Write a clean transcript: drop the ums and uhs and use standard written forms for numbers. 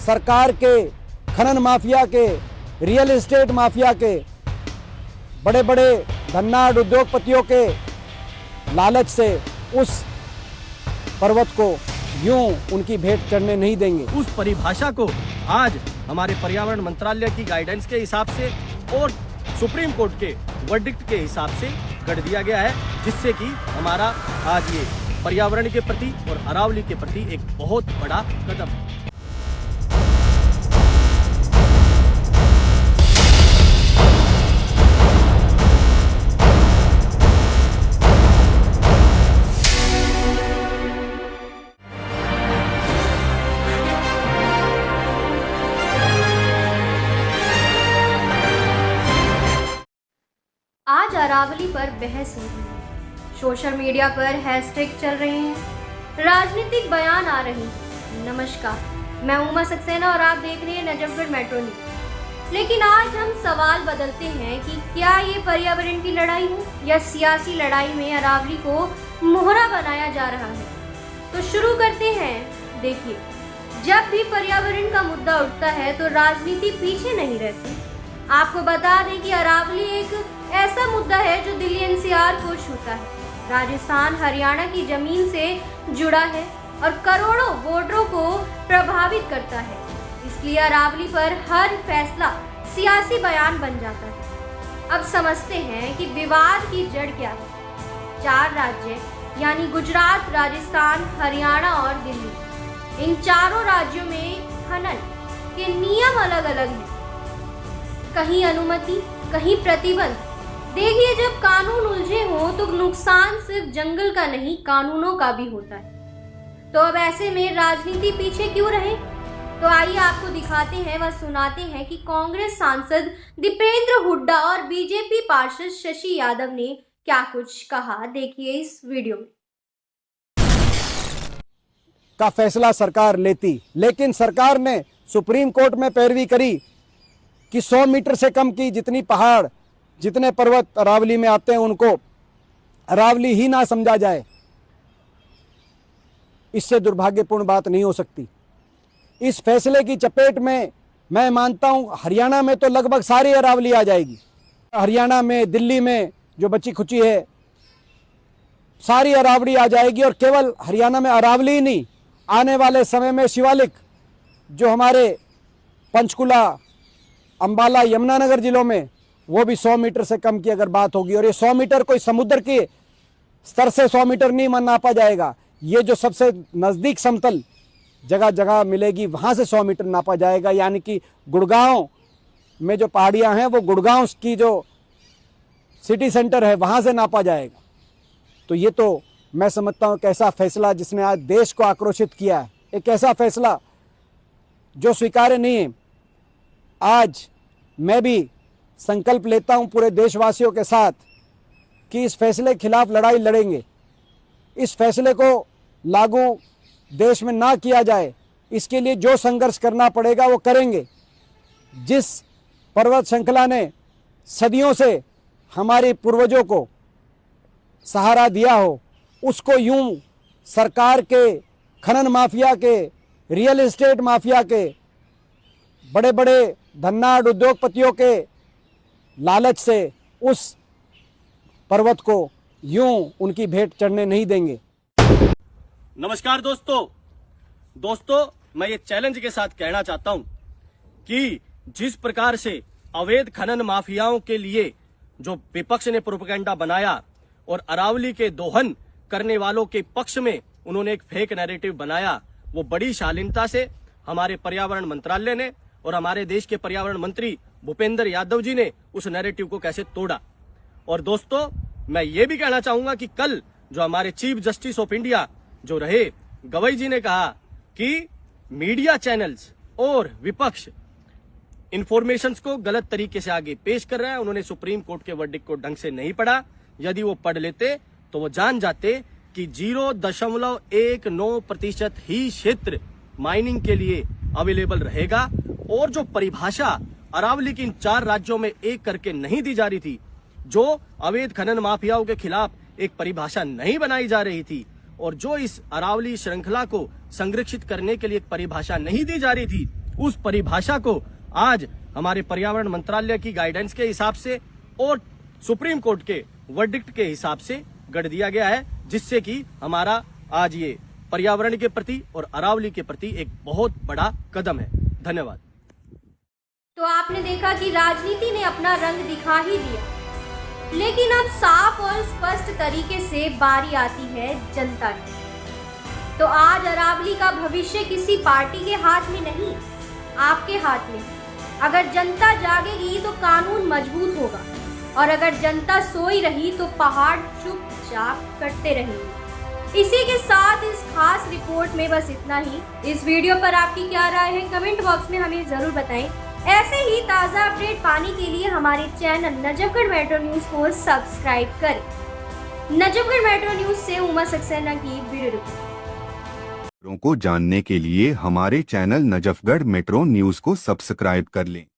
सरकार के खनन माफिया के, रियल एस्टेट माफिया के, बड़े बड़े धन्नाढ़ उद्योगपतियों के लालच से उस पर्वत को यूं उनकी भेंट चढ़ने नहीं देंगे। उस परिभाषा को आज हमारे पर्यावरण मंत्रालय की गाइडेंस के हिसाब से और सुप्रीम कोर्ट के वर्डिक्ट के हिसाब से कर दिया गया है, जिससे कि हमारा आज ये पर्यावरण के प्रति और अरावली के प्रति एक बहुत बड़ा कदम है। आज अरावली पर बहस हो रही है, सोशल मीडिया पर हैशटैग चल रहे हैं, राजनीतिक बयान आ रहे हैं। नमस्कार, मैं उमा सक्सेना और आप देख रहे हैं नजफगढ़ मेट्रो न्यूज। लेकिन आज हम सवाल बदलते हैं कि क्या ये पर्यावरण की लड़ाई है या सियासी लड़ाई में अरावली को मोहरा बनाया जा रहा है। तो शुरू करते हैं। देखिए, जब भी पर्यावरण का मुद्दा उठता है तो राजनीति पीछे नहीं रहती। आपको बता दें कि अरावली एक ऐसा मुद्दा है जो दिल्ली एनसीआर को छूता है, राजस्थान हरियाणा की जमीन से जुड़ा है और करोड़ों वोटरों को प्रभावित करता है। इसलिए अरावली पर हर फैसला सियासी बयान बन जाता है। अब समझते हैं कि विवाद की जड़ क्या है। 4 राज्य यानी गुजरात, राजस्थान, हरियाणा और दिल्ली, इन चारों राज्यों में खनन के नियम अलग अलग हैं। कहीं अनुमति, कहीं प्रतिबंध। देखिए, जब कानून उलझे हो तो नुकसान सिर्फ जंगल का नहीं, कानूनों का भी होता है। तो अब ऐसे में राजनीति पीछे क्यों रहे? तो आइए आपको दिखाते हैं व सुनाते हैं कि कांग्रेस सांसद दीपेंद्र हुड्डा और बीजेपी पार्षद शशि यादव ने क्या कुछ कहा। देखिए इस वीडियो में। का फैसला सरकार लेती, लेकिन सरकार ने सुप्रीम कोर्ट में पैरवी करी कि 100 मीटर से कम की जितनी पहाड़, जितने पर्वत अरावली में आते हैं उनको अरावली ही ना समझा जाए। इससे दुर्भाग्यपूर्ण बात नहीं हो सकती। इस फैसले की चपेट में मैं मानता हूं हरियाणा में तो लगभग सारी अरावली आ जाएगी। हरियाणा में, दिल्ली में जो बची खुची है सारी अरावली आ जाएगी। और केवल हरियाणा में अरावली ही नहीं, आने वाले समय में शिवालिक जो हमारे पंचकुला, अंबाला, यमुनानगर जिलों में, वो भी 100 मीटर से कम की अगर बात होगी। और ये 100 मीटर कोई समुद्र के स्तर से 100 मीटर नहीं नापा जाएगा। ये जो सबसे नज़दीक समतल जगह जगह मिलेगी वहाँ से 100 मीटर नापा जाएगा। यानी कि गुड़गांव में जो पहाड़ियाँ हैं वो गुड़गांव की जो सिटी सेंटर है वहाँ से नापा जाएगा। तो ये तो मैं समझता हूँ एक ऐसा फैसला जिसने आज देश को आक्रोशित किया है, एक ऐसा फैसला जो स्वीकार्य नहीं है। आज मैं भी संकल्प लेता हूं पूरे देशवासियों के साथ कि इस फैसले के खिलाफ लड़ाई लड़ेंगे। इस फैसले को लागू देश में ना किया जाए, इसके लिए जो संघर्ष करना पड़ेगा वो करेंगे। जिस पर्वत श्रृंखला ने सदियों से हमारे पूर्वजों को सहारा दिया हो, उसको यूं सरकार के, खनन माफिया के, रियल एस्टेट माफिया के, बड़े बड़े धन्नाढ़ उद्योगपतियों के लालच से उस पर्वत को यूं उनकी भेंट चढ़ने नहीं देंगे। नमस्कार दोस्तों, मैं ये चैलेंज के साथ कहना चाहता हूं कि जिस प्रकार से अवैध खनन माफियाओं के लिए जो विपक्ष ने प्रोपेगेंडा बनाया और अरावली के दोहन करने वालों के पक्ष में उन्होंने एक फेक नैरेटिव बनाया, वो बड़ी शालीनता से हमारे पर्यावरण मंत्रालय ने और हमारे देश के पर्यावरण मंत्री भूपेंद्र यादव जी ने उस नैरेटिव को कैसे तोड़ा। और दोस्तों, मैं ये भी कहना चाहूंगा कि कल जो हमारे चीफ जस्टिस ऑफ इंडिया जो रहे गवई जी ने कहा कि मीडिया चैनल्स और विपक्ष इंफॉर्मेशंस को गलत तरीके से आगे पेश कर रहा है। उन्होंने सुप्रीम कोर्ट के वर्डिक्ट को ढंग से नहीं पढ़ा। यदि वो पढ़ लेते तो वो जान जाते कि 0.19% ही क्षेत्र माइनिंग के लिए अवेलेबल रहेगा। और जो परिभाषा अरावली की इन 4 राज्यों में एक करके नहीं दी जा रही थी, जो अवैध खनन माफियाओं के खिलाफ एक परिभाषा नहीं बनाई जा रही थी, और जो इस अरावली श्रृंखला को संरक्षित करने के लिए एक परिभाषा नहीं दी जा रही थी, उस परिभाषा को आज हमारे पर्यावरण मंत्रालय की गाइडेंस के हिसाब से और सुप्रीम कोर्ट के वर्डिक्ट के हिसाब से गढ़ दिया गया है, जिससे कि हमारा आज ये पर्यावरण के प्रति और अरावली के प्रति एक बहुत बड़ा कदम है। धन्यवाद। तो आपने देखा कि राजनीति ने अपना रंग दिखा ही दिया, लेकिन अब साफ और स्पष्ट तरीके से बारी आती है जनता की। तो आज अरावली का भविष्य किसी पार्टी के हाथ में नहीं, आपके हाथ में। अगर जनता जागेगी तो कानून मजबूत होगा, और अगर जनता सोई रही तो पहाड़ चुपचाप कटते रहेंगे। इसी के साथ इस खास रिपोर्ट में बस इतना ही। इस वीडियो पर आपकी क्या राय है, कमेंट बॉक्स में हमें जरूर बताएं। ऐसे ही ताज़ा अपडेट पाने के लिए हमारे चैनल नजफगढ़ मेट्रो न्यूज़ को सब्सक्राइब करें। नजफगढ़ मेट्रो न्यूज़ से उमा सक्सेना की वीडियो रिपोर्ट। को जानने के लिए हमारे चैनल नजफगढ़ मेट्रो न्यूज़ को सब्सक्राइब कर लें।